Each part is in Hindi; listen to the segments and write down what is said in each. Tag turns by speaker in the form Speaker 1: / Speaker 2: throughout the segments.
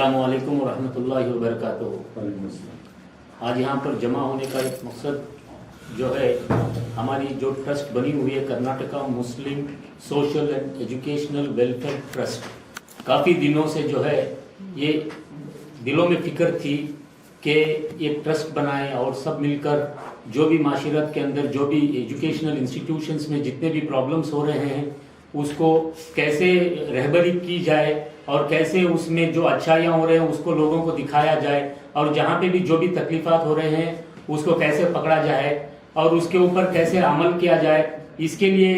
Speaker 1: अस्सलामुअलैकुम वरहमतुल्लाहि वबरकातुहू। आज यहाँ पर जमा होने का एक मकसद जो है, हमारी जो ट्रस्ट बनी हुई है Karnataka Muslim social and educational welfare trust, काफ़ी दिनों से जो है ये दिलों में फिक्र थी कि एक ट्रस्ट बनाएं और सब मिलकर जो भी माशरत के अंदर जो भी एजुकेशनल इंस्टीट्यूशंस में जितने भी प्रॉब्लम्स हो रहे हैं उसको कैसे रहबरी की जाए और कैसे उसमें जो अच्छाइयाँ हो रहे हैं उसको लोगों को दिखाया जाए, और जहाँ पे भी जो भी तकलीफात हो रहे हैं उसको कैसे पकड़ा जाए और उसके ऊपर कैसे अमल किया जाए। इसके लिए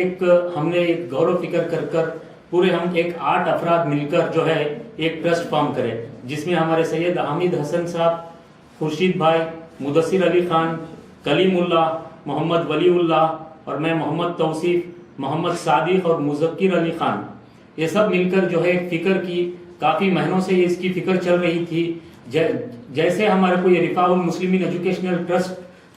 Speaker 1: हमने एक गौरव फिक्र कर पूरे हम 8 अफराद मिलकर जो है एक ट्रस्ट फॉर्म करें, जिसमें हमारे सैयद हामिद हसन साहब, खुर्शीद भाई, मुदस्सिर अली खान, कलीमुल्ला, मोहम्मद वलीउल्लाह और मैं मोहम्मद तौसीफ, मोहम्मद सादिक और मुज़क्किर अली खान, ये सब मिलकर जो है फिक्र की। काफ़ी महीनों से इसकी फिक्र चल रही थी। जैसे हमारे को ये रिफाउल मुस्लिमीन एजुकेशनल ट्रस्ट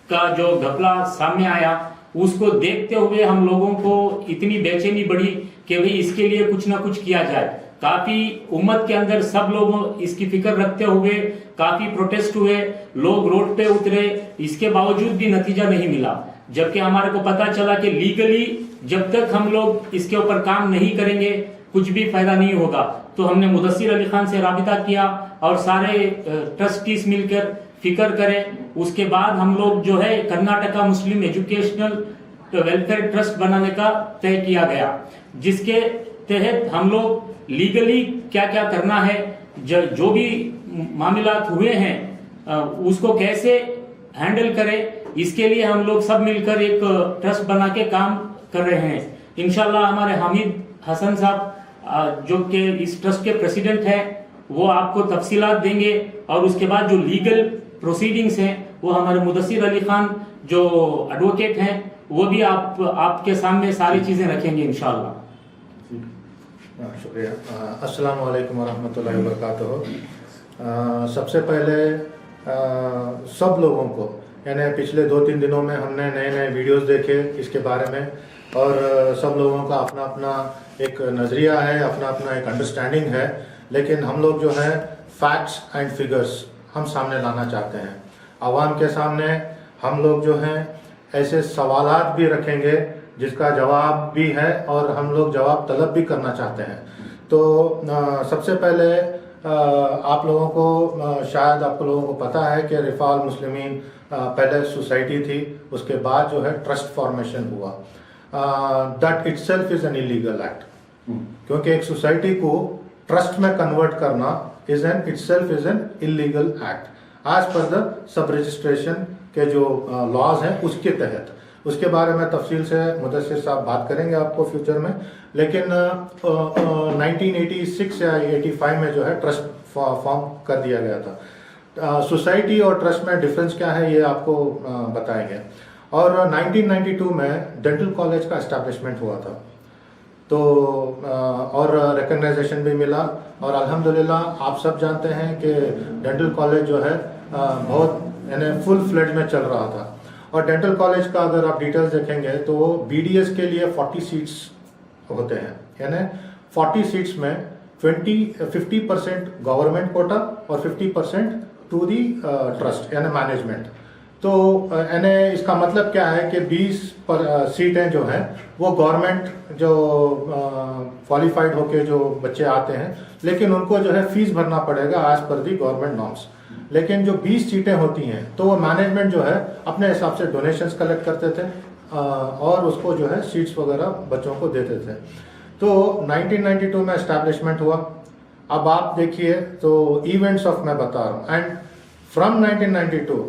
Speaker 1: का जो घपला सामने आया, उसको देखते हुए हम लोगों को इतनी बेचैनी बढ़ी कि भाई इसके लिए कुछ ना कुछ किया जाए। काफी उम्मत के अंदर सब लोग इसकी फिक्र रखते हुए काफी प्रोटेस्ट हुए, लोग रोड पे उतरे, इसके बावजूद भी नतीजा नहीं मिला। जबकि हमारे को पता चला कि लीगली जब तक हम लोग इसके ऊपर काम नहीं करेंगे कुछ भी फायदा नहीं होगा। तो हमने मुदस्सिर अली खान से राबिता किया और सारे ट्रस्टीज मिलकर फिक्र करें। उसके बाद हम लोग जो है Karnataka Muslim educational welfare trust बनाने का तय किया गया, जिसके तहत हम लोग लीगली क्या क्या करना है, जो भी मामलात हुए हैं उसको कैसे हैंडल करें, इसके लिए हम लोग सब मिलकर एक ट्रस्ट बना के काम कर रहे हैं। इंशाल्लाह हमारे हामिद हसन साहब जो कि इस ट्रस्ट के प्रेसिडेंट हैं, वो आपको तफसीलात देंगे और उसके बाद जो लीगल प्रोसीडिंग्स हैं वो हमारे मुदस्सिर अली खान जो एडवोकेट हैं वो भी आपके सामने सारी चीजें रखेंगे इंशाल्लाह।
Speaker 2: शुक्रिया। अस्सलामु अलैकुम वरहमतुल्लाहि वबरकातुहू। सबसे पहले सब लोगों को, यानी पिछले 2-3 दिनों में हमने नए वीडियोस देखे इसके बारे में, और सब लोगों का अपना अपना एक नज़रिया है, अपना अपना एक अंडरस्टैंडिंग है, लेकिन हम लोग जो है फैक्ट्स एंड फिगर्स हम सामने लाना चाहते हैं आवाम के सामने। हम लोग जो हैं ऐसे सवालात भी रखेंगे जिसका जवाब भी है और हम लोग जवाब तलब भी करना चाहते हैं। तो सबसे पहले आप लोगों को शायद आप लोगों को पता है कि रिफाउल मुस्लिमीन पहले सोसाइटी थी, उसके बाद जो है ट्रस्ट फॉर्मेशन हुआ। That itself is an illegal act, क्योंकि एक सोसाइटी को ट्रस्ट में कन्वर्ट करना is an itself is an illegal act as per the sub registration के जो लॉज हैं उसके तहत। उसके बारे में तफसील से मुदस्सिर साहब बात करेंगे आपको फ्यूचर में। लेकिन 1986 या 85 में जो है ट्रस्ट फॉर्म कर दिया गया था। सोसाइटी और ट्रस्ट में डिफरेंस क्या है ये आपको बताएंगे। और 1992 में डेंटल कॉलेज का एस्टैब्लिशमेंट हुआ था, तो और रिकग्नाइजेशन भी मिला, और अल्हम्दुलिल्लाह आप सब जानते हैं कि डेंटल कॉलेज जो है बहुत यानी फुल फ्लेज में चल रहा था। और डेंटल कॉलेज का अगर आप डिटेल्स देखेंगे तो BDS के लिए 40 सीट्स होते हैं, यानी 40 सीट्स में 50% गवर्नमेंट कोटा और 50% टू दी ट्रस्ट यानी मैनेजमेंट। तो यानी इसका मतलब क्या है कि 20 सीटें जो हैं वो गवर्नमेंट जो क्वालिफाइड होके जो बच्चे आते हैं, लेकिन उनको जो है फीस भरना पड़ेगा एज पर दी गवर्नमेंट नॉर्म्स। लेकिन जो 20 सीटें होती हैं तो वो मैनेजमेंट जो है अपने हिसाब से डोनेशंस कलेक्ट करते थे और उसको जो है सीट्स वगैरह बच्चों को देते थे। तो 1992 में एस्टैब्लिशमेंट हुआ। अब आप देखिए तो इवेंट्स ऑफ मैं बता रहा हूँ, एंड फ्रॉम 1992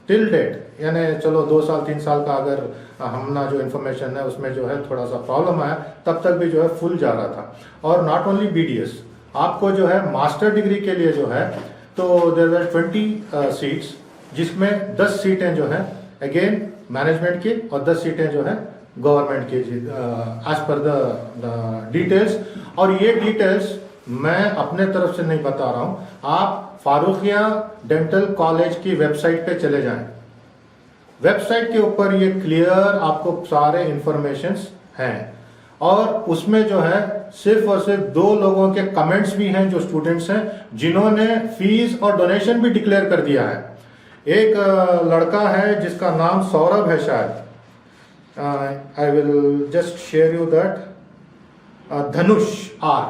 Speaker 2: टिल डेट, यानी चलो 2 साल 3 साल का अगर हमना जो इन्फॉर्मेशन है उसमें जो है थोड़ा सा प्रॉब्लम आया, तब तक भी जो है फुल जा रहा था। और नॉट ओनली BDS, आपको जो है मास्टर डिग्री के लिए जो है तो देयर वर 20 सीट्स, जिसमें 10 सीटें जो है अगेन मैनेजमेंट की और 10 सीटें जो है गवर्नमेंट की एज पर द डिटेल्स। और ये डिटेल्स मैं अपने तरफ से नहीं बता रहा हूँ, आप फारूकिया डेंटल कॉलेज की वेबसाइट पे चले जाएं। वेबसाइट के ऊपर ये क्लियर आपको सारे इंफॉर्मेशंस हैं। और उसमें जो है सिर्फ और सिर्फ 2 लोगों के कमेंट्स भी हैं जो स्टूडेंट्स हैं जिन्होंने फीस और डोनेशन भी डिक्लेयर कर दिया है। एक लड़का है जिसका नाम सौरभ है शायद, I will just share you that, Dhanush R,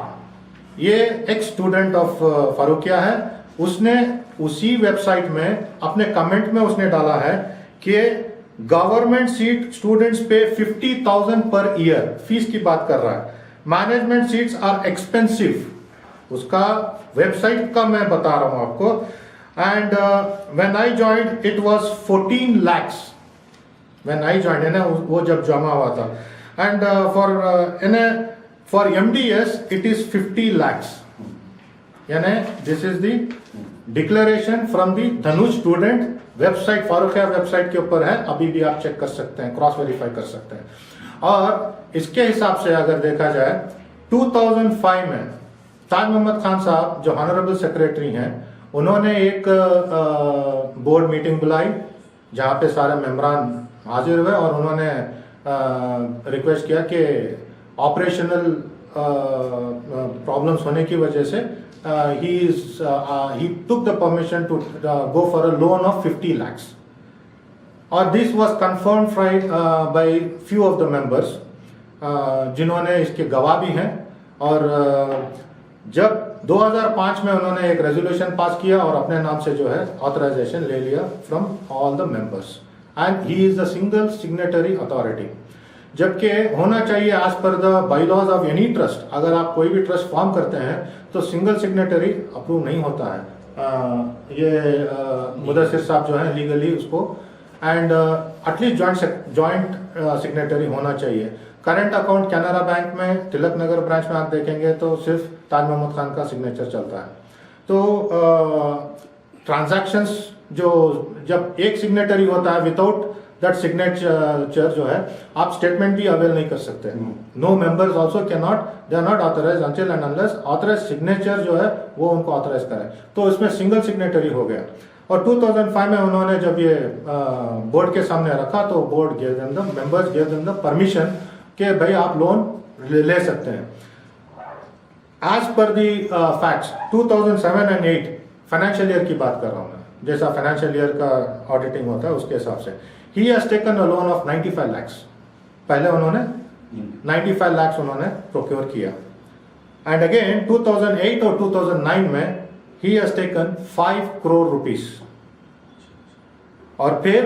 Speaker 2: ये एक्स स्टूडेंट ऑफ फारूकिया है। उसने उसी वेबसाइट में अपने कमेंट में उसने डाला है कि गवर्नमेंट सीट स्टूडेंट्स पे 50,000 पर ईयर, फीस की बात कर रहा है, मैनेजमेंट सीट्स आर एक्सपेंसिव। उसका वेबसाइट का मैं बता रहा हूं आपको। And when I joined it was 14 lakhs when I joined, है ना, वो जब जमा हुआ था। And for MDS it is 50 lakhs, यानी this is the declaration from the धनुष स्टूडेंट। वेबसाइट फारूकिया वेबसाइट के ऊपर है, अभी भी आप चेक कर सकते हैं, क्रॉस वेरीफाई कर सकते हैं। और इसके हिसाब से अगर देखा जाए 2005 में ताज मोहम्मद खान साहब जो ऑनरेबल सेक्रेटरी हैं, उन्होंने एक बोर्ड मीटिंग बुलाई जहां पे सारे मेंबरान हाजिर हुए और उन्होंने रिक्वेस्ट किया कि ऑपरेशनल प्रॉब्लम्स होने की वजह से he took the permission to go for a loan of 50 lakhs. और this was confirmed by few of the members, जिन्होंने इसके गवाह भी हैं। और जब 2005 में उन्होंने एक रेजोल्यूशन पास किया और अपने नाम से जो है ऑथराइजेशन ले लिया from all the members, and he is the single signatory authority. जबकि होना चाहिए as per the bylaws of any trust, अगर आप कोई भी ट्रस्ट फॉर्म करते हैं तो सिंगल सिग्नेटरी अप्रूव नहीं होता है। ये मुदस्सिर साहब जो है लीगली उसको, एंड एटलीस्ट जॉइंट सिग्नेटरी होना चाहिए। करंट अकाउंट कैनरा बैंक में तिलक नगर ब्रांच में आप देखेंगे तो सिर्फ ताज मोहम्मद खान का सिग्नेचर चलता है। तो ट्रांजैक्शंस जो जब एक सिग्नेटरी होता है, विदाउट दैट सिग्नेचर जो है आप स्टेटमेंट भी अवेल नहीं कर सकते। No members also can not, they are not authorized until and unless authorized signature जो है वो उनको ऑथराइज करे। तो इसमें सिंगल सिग्नेटरी हो गया। और 2005 में उन्होंने जब ये बोर्ड के सामने रखा तो board give them the members give them the permission कि भाई आप लोन ले सकते हैं। As per the facts 2007 and 8 financial year की बात कर रहा हूं मैं, जैसा फाइनेंशियल ईयर का ऑडिटिंग होता है उसके हिसाब से he has taken a loan of 95 lakhs। पहले उन्होंने 95 lakhs उन्होंने प्रोक्योर किया। एंड अगेन 2008 और 2009 में he has taken 5 crore rupees। और फिर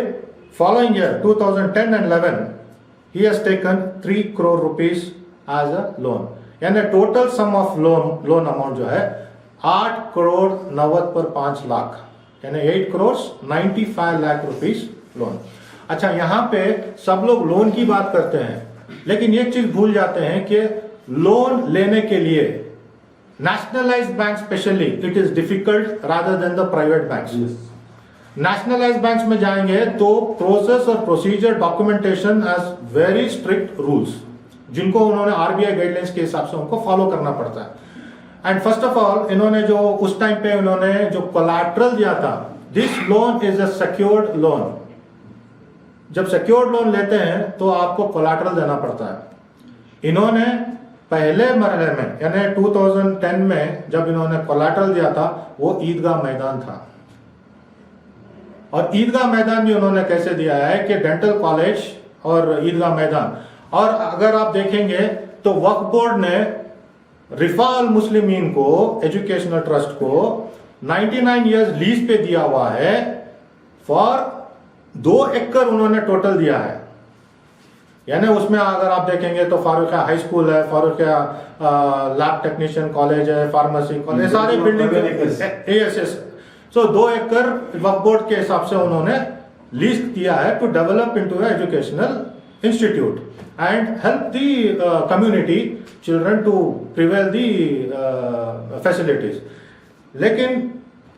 Speaker 2: following year 2010 and 11 he has taken 3 crore rupees as a loan। यानी total sum of loan amount जो है 8 करोड़ 90 पर 5 लाख, यानी 8 करोड़ 95 लाख रुपीस लोन। अच्छा, यहां पे सब लोग लोन की बात करते हैं, लेकिन एक चीज भूल जाते हैं कि लोन लेने के लिए nationalized bank specially it is difficult rather than the private banks. Nationalized banks में जाएंगे तो प्रोसेस और procedure documentation as very strict rules, जिनको उन्होंने RBI गाइडलाइंस के हिसाब से उनको फॉलो करना पड़ता है। एंड फर्स्ट ऑफ ऑल इन्होंने जो उस टाइम पे उन्होंने जो कोलैटरल दिया था, this loan is a secured loan. जब सिक्योर्ड लोन लेते हैं तो आपको कोलैटरल देना पड़ता है। इन्होंने पहले मरहले में यानी 2010 में जब इन्होंने कोलैटरल दिया था वो ईदगाह मैदान था। और ईदगाह मैदान भी उन्होंने कैसे दिया है कि डेंटल कॉलेज और ईदगाह मैदान। और अगर आप देखेंगे तो वक्फ बोर्ड ने रिफा अल मुस्लिमीन को, एजुकेशनल ट्रस्ट को 99 इयर्स लीज पे दिया हुआ है फॉर 2 एकड़ उन्होंने टोटल दिया है। यानी उसमें अगर आप देखेंगे तो फारूकिया हाई स्कूल है, फारूकिया लैब टेक्नीशियन कॉलेज है, फार्मेसी कॉलेज, सारे बिल्डिंग ASS। सो 2 एकड़ वक्फ बोर्ड के हिसाब से उन्होंने लीज दिया है to develop into educational institute and help the community children to prevail the facilities. लेकिन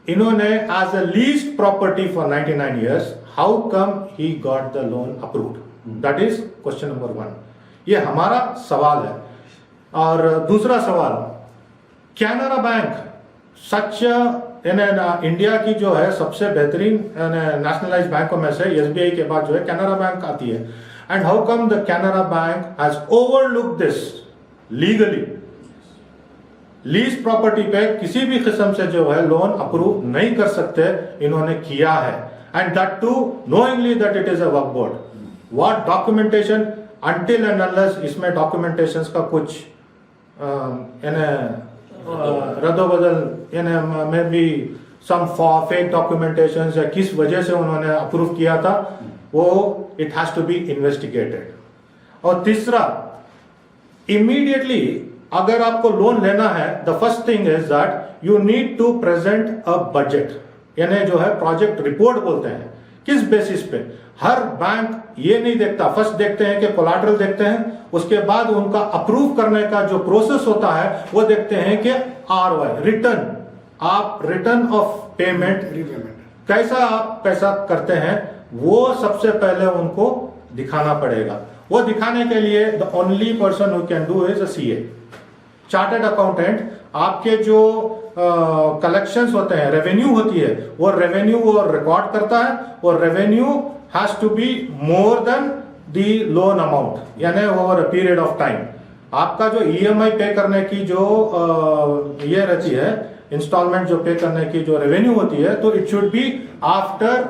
Speaker 2: इन्होंने as a leased property for 99 years, how come he got the loan approved? That is question number 1। ये हमारा सवाल है। और दूसरा सवाल, कैनरा बैंक सच इंडिया की जो है सबसे बेहतरीन नेशनलाइज्ड बैंकों में से SBI के बाद जो है कैनरा बैंक आती है। And how come the Canara bank has overlooked this legally lease property पे किसी भी किस्म से जो है लोन अप्रूव नहीं कर सकते, इन्होंने किया है, and that too knowingly that it is a Waqf board. What documentation until and unless इसमें डॉक्यूमेंटेशंस का कुछ रद्दोबदल may be some fake documentation या किस वजह से उन्होंने अप्रूव किया था, वो it has to be investigated. और तीसरा, इमीडिएटली अगर आपको लोन लेना है, the first thing is that you need to present a budget, यानी जो है प्रोजेक्ट रिपोर्ट बोलते हैं। किस बेसिस पे? हर बैंक ये नहीं देखता, फर्स्ट देखते हैं कि कोलैटरल देखते हैं, उसके बाद उनका अप्रूव करने का जो प्रोसेस होता है वो देखते हैं कि ROI रिटर्न, आप रिटर्न ऑफ पेमेंट कैसा आप पैसा करते हैं, वो सबसे पहले उनको दिखाना पड़ेगा। वो दिखाने के लिए the only person who can do is a CA, chartered accountant. आपके जो कलेक्शंस होते हैं, रेवेन्यू होती है, वो रेवेन्यू वो रिकॉर्ड करता है, और revenue has to be more than the loan amount, यानी over a period of time. आपका जो EMI पे करने की जो ये रहती है, इंस्टॉलमेंट जो पे करने की जो रेवेन्यू होती है, तो it should be after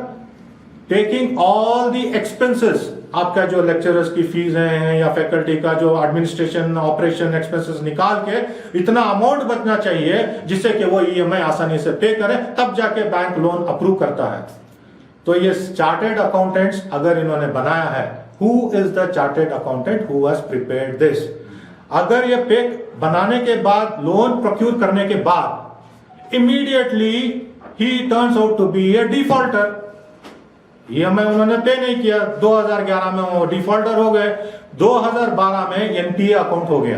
Speaker 2: taking all the expenses. आपका जो लेक्चरर्स की फीस है या फैकल्टी का जो एडमिनिस्ट्रेशन ऑपरेशन एक्सपेंसेस निकाल के इतना अमाउंट बचना चाहिए जिससे कि वो EMI आसानी से पे करे, तब जाके बैंक लोन अप्रूव करता है। तो ये चार्टर्ड अकाउंटेंट्स अगर इन्होंने बनाया है, who is the chartered accountant who has prepared this. अगर ये पे बनाने के बाद, लोन प्रोक्यूर करने के बाद इमीडिएटली ही turns out to be a defaulter, EMI उन्होंने पे नहीं किया, 2011 में वो डिफॉल्टर हो गए, 2012 में NPA अकाउंट हो गया।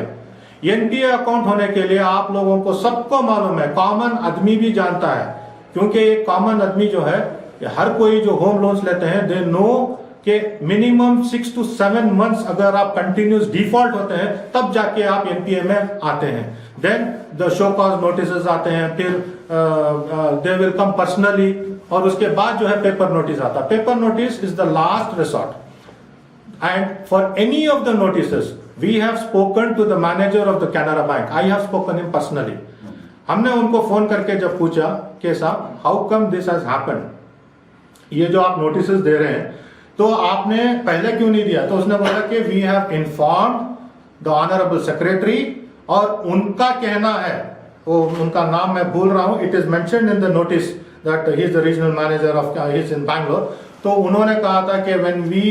Speaker 2: NPA अकाउंट होने के लिए आप लोगों को सबको मालूम है, कॉमन आदमी भी जानता है, क्योंकि एक कॉमन आदमी जो है, हर कोई जो होम लोन्स लेते हैं, दे नो कि मिनिमम 6 to 7 months अगर आप कंटिन्यूस डिफॉल्ट होते हैं तब जाके आप NPA में आते हैं। Then the show cause notice आते हैं, फिर दे विल कम पर्सनली, और उसके बाद जो है पेपर नोटिस आता है। Paper notice is the last resort, and for any of the notices we have spoken to the manager of the Canara bank. I have spoken him personally. हमने उनको फोन करके जब पूछा कि साहब how come this has happened, ये जो आप नोटिसेस दे रहे हैं तो आपने पहले क्यों नहीं दिया? तो उसने बोला कि we have informed the honourable secretary, और उनका कहना है, वो उनका नाम मैं भूल रहा हूं, it is mentioned in the notice that he is the regional manager of he is in Bangalore। तो उन्होंने कहा था कि when we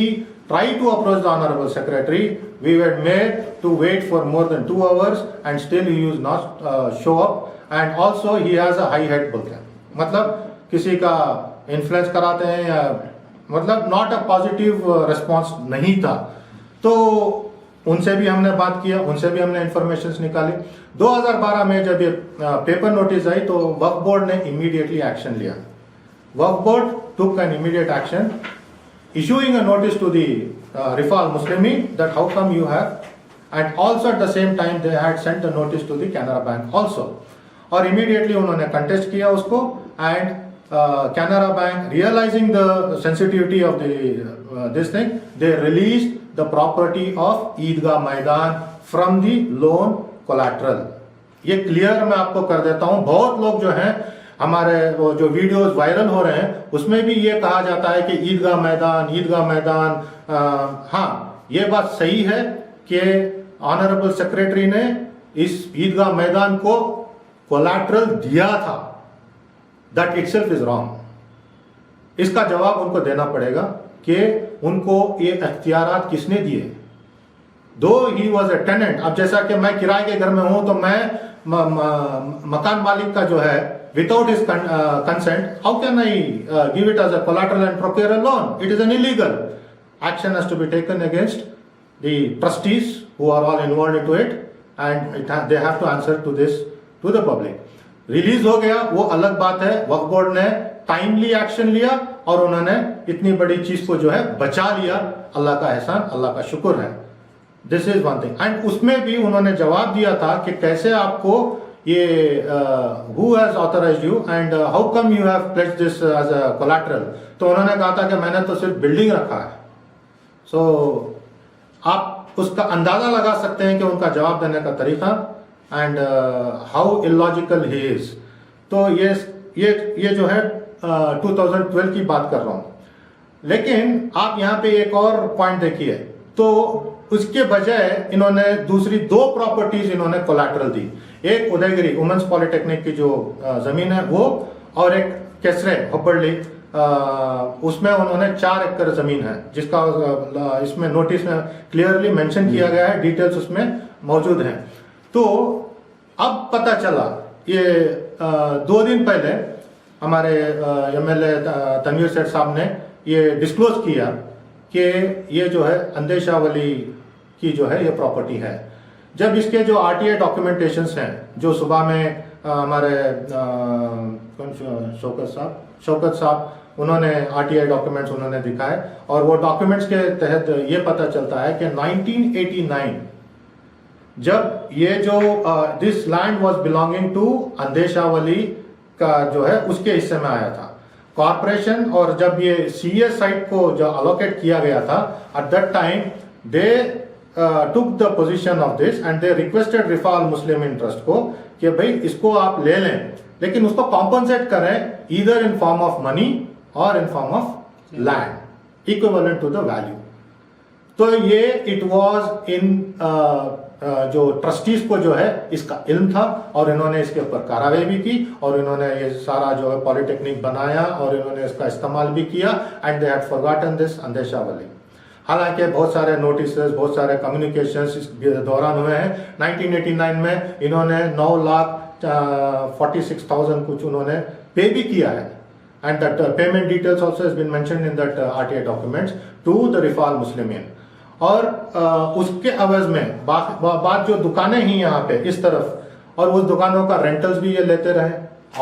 Speaker 2: try to approach the honorable secretary, we were made to wait for more than 2 hours and still he is not show up, and also he has a high head बोलते हैं, मतलब किसी का इन्फ्लुएंस कराते हैं, या मतलब नॉट अ पॉजिटिव रिस्पॉन्स नहीं था। तो उनसे भी हमने बात किया, उनसे भी हमने इंफॉर्मेशन निकाली। 2012 में जब ये पेपर नोटिस आई तो वक्फ बोर्ड ने इमीडिएटली एक्शन लिया। Waqf board took an immediate action, issuing a notice to the Rifal Muslimi that how come you have, and also at the same time they had sent a notice to the Canara Bank also, और immediately उन्होंने contest किया उसको, and Canara Bank realizing the sensitivity of the this thing, they released the property of ईदगाह मैदान from the loan collateral। ये क्लियर मैं आपको कर देता हूं। बहुत लोग जो हैं हमारे वो जो वीडियोस वायरल हो रहे हैं उसमें भी ये कहा जाता है कि ईदगाह मैदान। हाँ, ये बात सही है कि ऑनरेबल सेक्रेटरी ने इस ईदगाह मैदान को कोलैटरल दिया था, दैट इटसेल्फ इज रॉन्ग। इसका जवाब उनको देना पड़ेगा कि उनको ये अख्तियारात किसने दिए। दो ही वॉज ए टेनेंट। अब जैसा कि मैं किराए के घर में हूं तो मैं मकान मालिक का जो है without his consent, how can I give it as a collateral and procure a loan? It is an illegal. Action has to be taken against the trustees who are all involved into it, and they have to answer to this to the public. Release हो गया वो अलग बात है, वक्फ बोर्ड ने टाइमली एक्शन लिया और उन्होंने इतनी बड़ी चीज को जो है बचा लिया। अल्लाह का एहसान, अल्लाह का शुक्र है। This is one thing. And उसमें भी उन्होंने जवाब दिया था कि कैसे आपको ये who has authorized you and how come you have pledged this as a collateral। तो उन्होंने कहा था कि मैंने तो सिर्फ बिल्डिंग रखा है। सो आप उसका अंदाजा लगा सकते हैं कि उनका जवाब देने का तरीका and how illogical he is. तो ये जो है 2012 की बात कर रहा हूं। लेकिन आप यहाँ पे एक और पॉइंट देखिए, तो उसके बजाय इन्होंने दूसरी 2 प्रॉपर्टीज इन्होंने कोलैटरल दी। एक उदयगिरी वुमेन्स पॉलिटेक्निक की जो जमीन है वो, और एक केसरे हुब्बಳ್ಳಿ, उसमें उन्होंने 4 एकड़ जमीन है, जिसका इसमें नोटिस में क्लियरली मेंशन किया गया है, डिटेल्स उसमें मौजूद हैं। तो अब पता चला ये 2 दिन पहले हमारे एमएलए तनवीर सेठ साहब ने ये डिस्क्लोज किया कि ये जो है अंदेशावली की जो है ये प्रॉपर्टी है। जब इसके जो आरटीआई डॉक्यूमेंटेशंस हैं, जो सुबह में हमारे शौकत साहब उन्होंने आरटीआई डॉक्यूमेंट्स उन्होंने दिखाए, और वो डॉक्यूमेंट्स के तहत ये पता चलता है कि 1989 जब ये जो this land was belonging to Andeshawali का जो है उसके हिस्से में आया था कॉर्पोरेशन। और जब ये सीएस साइट को जो अलोकेट किया गया था, at that time they took the position of this and they requested Rifa Al Muslim trust को कि भाई इसको आप ले लें, लेकिन उसको कॉम्पनसेट करें either in form of money or in form of land equivalent to the value. तो ये इट वाज इन जो ट्रस्टीज को जो है इसका इल्म था, और इन्होंने इसके ऊपर कार्रवाई भी की, और इन्होंने ये सारा जो है पॉलिटेक्निक बनाया और इन्होंने इसका इस्तेमाल भी किया, and they had forgotten this Andeshawali. हालांकि बहुत सारे नोटिस, बहुत सारे कम्युनिकेशंस इस दौरान हुए हैं। 1989 में इन्होंने 9,46,000 कुछ उन्होंने पे भी किया है, and that payment details also has been mentioned in that RTI documents to the Rifa al Muslimeen. और उसके अवज में बात जो दुकानें ही यहाँ पे इस तरफ, और उस दुकानों का रेंटल्स भी ये लेते रहे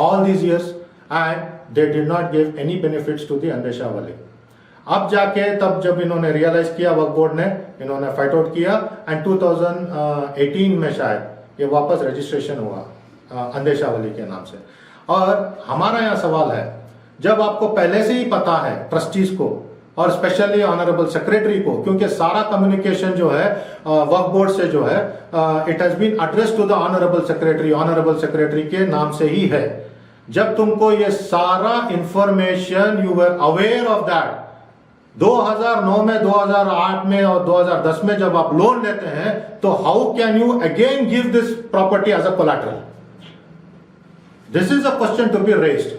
Speaker 2: all these years, and they did not give any benefits to the Andeshawali. अब जाके तब जब इन्होंने रियलाइज किया, वक्फ बोर्ड ने इन्होंने फाइट आउट किया, एंड 2018 में शायद ये वापस रजिस्ट्रेशन हुआ अंदेशावली के नाम से। और हमारा यहाँ सवाल है, जब आपको पहले से ही पता है ट्रस्टीज को और स्पेशली ऑनरेबल सेक्रेटरी को, क्योंकि सारा कम्युनिकेशन जो है वक्फ बोर्ड से जो है it has been address to the honourable secretary के नाम से ही है। जब तुमको ये सारा information you were aware of that 2009 में, 2008 में और 2010 में जब आप लोन लेते हैं, तो how can you again give this property as a collateral? This is a question to be raised.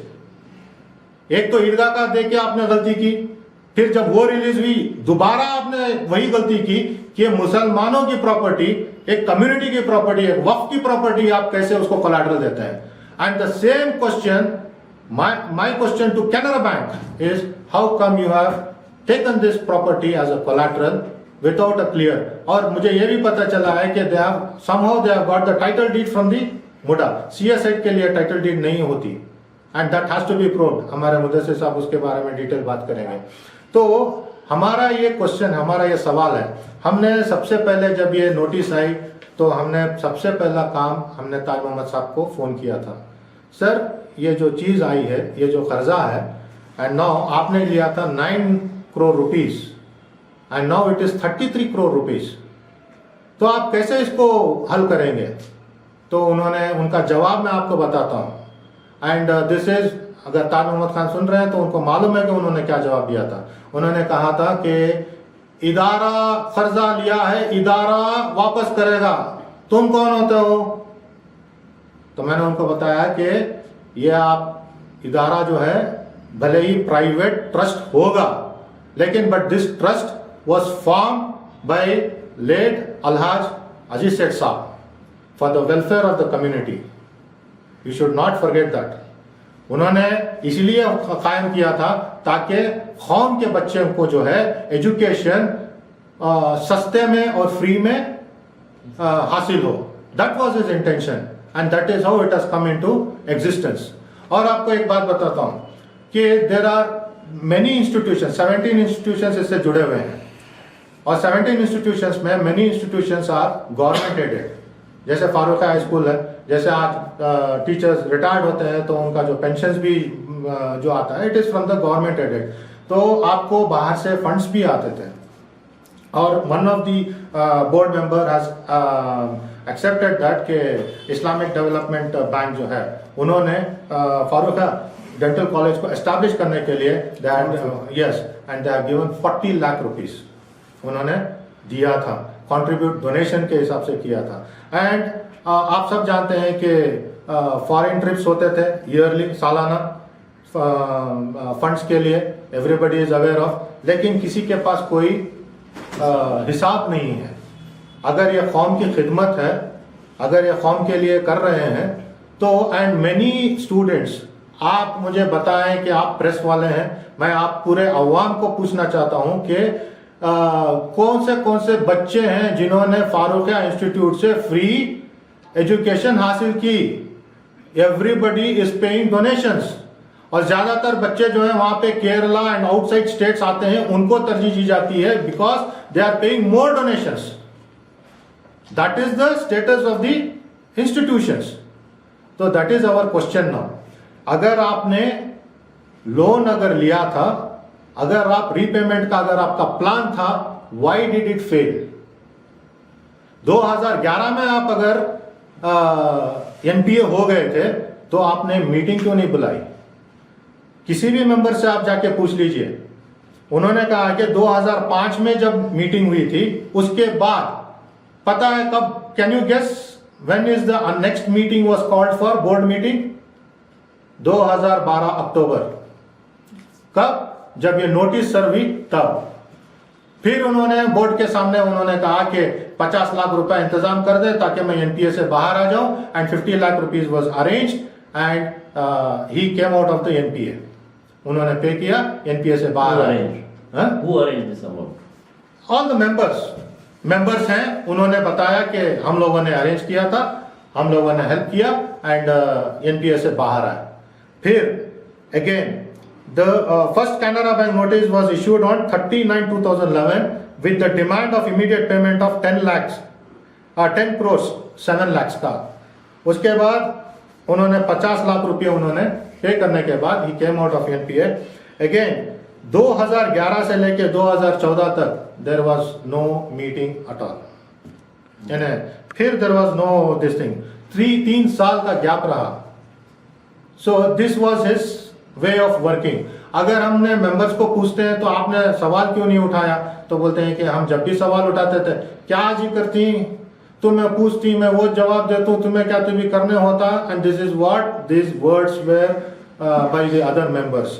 Speaker 2: एक तो ईदगाह का देके आपने गलती की, फिर जब वो रिलीज हुई दोबारा आपने वही गलती की कि मुसलमानों की प्रॉपर्टी, एक कम्युनिटी की प्रॉपर्टी, एक वक्फ की प्रॉपर्टी, आप कैसे उसको कोलैटरल देते हैं? And the same question, my question to Canara bank is, how come you have taken this property as a collateral without a clear? और मुझे ये भी पता चला है कि they have somehow they have got the title deed from the मुडा। CS के लिए टाइटल डीड नहीं होती, and that has to be proved। हमारे मुदस्सिर साहब उसके बारे में डिटेल बात करेंगे। तो हमारा ये क्वेश्चन, हमारा ये सवाल है, हमने सबसे पहले जब ये नोटिस आई तो हमने सबसे पहला काम हमने ताज मोहम्मद साहब को फोन किया था, सर ये जो चीज आई है, ये जो कर्जा है, एंड नाउ आपने लिया था 9 crore rupees and now it is 33 crore rupees, तो आप कैसे इसको हल करेंगे? तो उन्होंने, उनका जवाब मैं आपको बताता हूं, एंड दिस इज, अगर ताज मोहम्मद खान सुन रहे हैं तो उनको मालूम है कि उन्होंने क्या जवाब दिया था। उन्होंने कहा था कि इदारा कर्जा लिया है, इदारा वापस करेगा, तुम कौन होते हो? तो मैंने उनको बताया कि ये आप इदारा जो है भले ही प्राइवेट ट्रस्ट होगा, लेकिन but this trust was form by late Alhaj Aziz Seth Sahab for the welfare of the community. You should not forget that. उन्होंने इसलिए कायम किया था ताकि कौम के बच्चे को जो है एजुकेशन सस्ते में और फ्री में हासिल हो। That was his intention and that is how it has come into existence. और आपको एक बात बताता हूं कि there are many institutions, 17 institutions इससे जुड़े हुए हैं, और 17 इंस्टीट्यूशंस में many institutions are government aided. जैसे फारूक हाई स्कूल है, जैसे आज टीचर्स रिटायर्ड होते हैं तो उनका जो पेंशन भी जो आता है it is from the government aided. तो आपको बाहर से फंड्स भी आते थे, और one of the board member has accepted that के इस्लामिक डेवलपमेंट बैंक जो है उन्होंने फारूका डेंटल कॉलेज को एस्टैब्लिश करने के लिए yes and they have given 40 lakh rupees उन्होंने दिया था, कंट्रीब्यूट डोनेशन के हिसाब से किया था। एंड आप सब जानते हैं कि फॉरेन ट्रिप्स होते थे ईयरली, सालाना फंड्स के लिए, एवरीबडी इज अवेयर ऑफ, लेकिन किसी के पास कोई हिसाब नहीं है। अगर ये कौम की खिदमत है, अगर ये कौम के लिए कर रहे हैं तो, एंड मेनी स्टूडेंट्स, आप मुझे बताएं कि आप प्रेस वाले हैं, मैं आप पूरे अवाम को पूछना चाहता हूं कि कौन से बच्चे हैं जिन्होंने फारूकिया इंस्टीट्यूट से फ्री एजुकेशन हासिल की। एवरीबडी इज पेइंग डोनेशंस, और ज्यादातर बच्चे जो हैं वहां पे केरला एंड आउटसाइड स्टेट्स आते हैं, उनको तरजीह दी जाती है because they are paying more donations. That is the status of the institutions. तो that is our question now. अगर आपने लोन अगर लिया था, अगर आप रीपेमेंट का अगर आपका प्लान था, व्हाई डिड इट फेल? 2011 में आप अगर एनपीए हो गए थे तो आपने मीटिंग क्यों नहीं बुलाई? किसी भी मेंबर से आप जाके पूछ लीजिए, उन्होंने कहा कि 2005 में जब मीटिंग हुई थी उसके बाद पता है कब? Can you guess when is the next meeting was called for board meeting? 2012 October. कब? जब ये नोटिस सर्व हुई तब। फिर उन्होंने बोर्ड के सामने उन्होंने कहा कि 50 लाख रुपए इंतजाम कर दे ताकि मैं एनपीए से बाहर आ जाऊं, and 50 lakh rupees was arranged and he came out of the NPA. उन्होंने पे किया, एनपीए से बाहर आए।
Speaker 3: Who arranged this amount?
Speaker 2: All the members हैं, उन्होंने बताया कि हम लोगों ने अरेंज किया था, हम लोगों ने हेल्प किया एंड एनपीए से बाहर आए। फिर again the first Canara bank notice was issued on 30/9/2011 with the demand of immediate payment of 10 crores 7 lakhs का। उसके बाद उन्होंने 50 लाख रुपए उन्होंने पे करने के बाद ही came out of NPA. Again 2011 से लेके 2014 तक there was no meeting at all, यानी फिर there was no this thing, 3 साल का गैप रहा। So this was his way of working. अगर हमने मेंबर्स को पूछते हैं तो आपने सवाल क्यों नहीं उठाया, तो बोलते हैं कि हम जब भी सवाल उठाते थे, क्या जी करती, तुम्हें पूछती, मैं वो जवाब देता हूं, तुम्हें क्या तुम्हें करने होता। And this is what this words were by the other members.